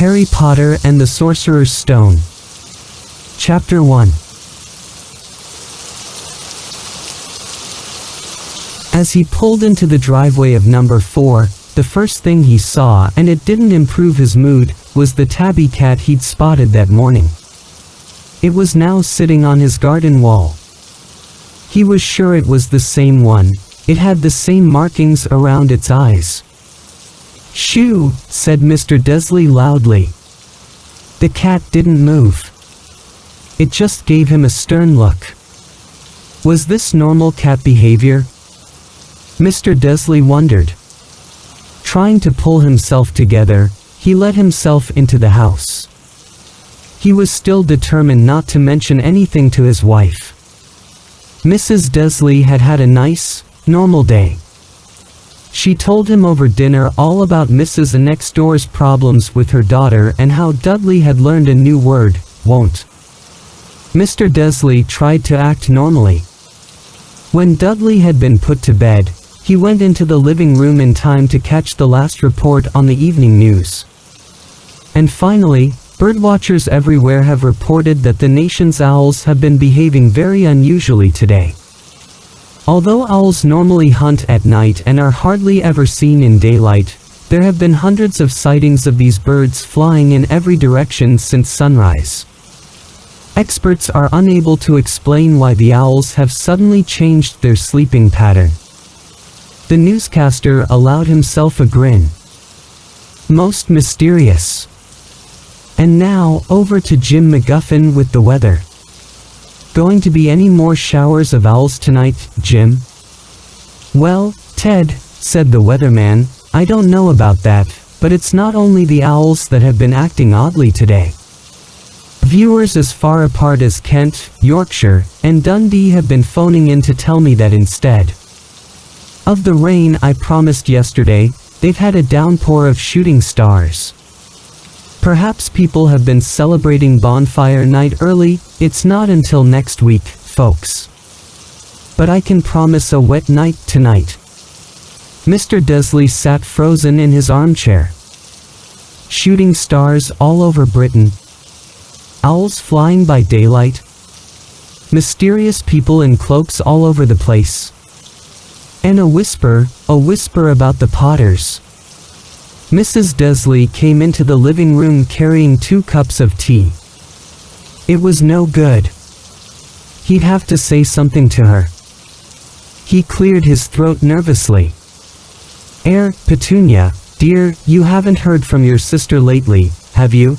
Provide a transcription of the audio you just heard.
Harry Potter and the Sorcerer's Stone. Chapter 1. As he pulled into the driveway of number 4, the first thing he saw, and it didn't improve his mood, was the tabby cat he'd spotted that morning. It was now sitting on his garden wall. He was sure it was the same one. It had the same markings around its eyes. "Shoo!" said Mr. Desley loudly. The cat didn't move. It just gave him a stern look. Was this normal cat behavior? Mr. Desley wondered. Trying to pull himself together, he let himself into the house. He was still determined not to mention anything to his wife. Mrs. Desley had had a nice, normal day. She told him over dinner all about Mrs. Next Door's problems with her daughter and how Dudley had learned a new word, won't. Mr. Desley tried to act normally. When Dudley had been put to bed, he went into the living room in time to catch the last report on the evening news. And finally, birdwatchers everywhere have reported that the nation's owls have been behaving very unusually today. Although owls normally hunt at night and are hardly ever seen in daylight, there have been hundreds of sightings of these birds flying in every direction since sunrise. Experts are unable to explain why the owls have suddenly changed their sleeping pattern. The newscaster allowed himself a grin. Most mysterious. And now, over to Jim McGuffin with the weather. Going to be any more showers of owls tonight, Jim? Well, Ted, said the weatherman, I don't know about that, but it's not only the owls that have been acting oddly today. Viewers as far apart as Kent, Yorkshire, and Dundee have been phoning in to tell me that instead of the rain I promised yesterday, they've had a downpour of shooting stars. Perhaps people have been celebrating bonfire night early. It's not until next week, folks. But I can promise a wet night tonight. Mr. Desley sat frozen in his armchair. Shooting stars all over Britain. Owls flying by daylight. Mysterious people in cloaks all over the place. And a whisper about the Potters. Mrs. Desley came into the living room carrying 2 cups of tea. It was no good. He'd have to say something to her. He cleared his throat nervously. Petunia, dear, you haven't heard from your sister lately, have you?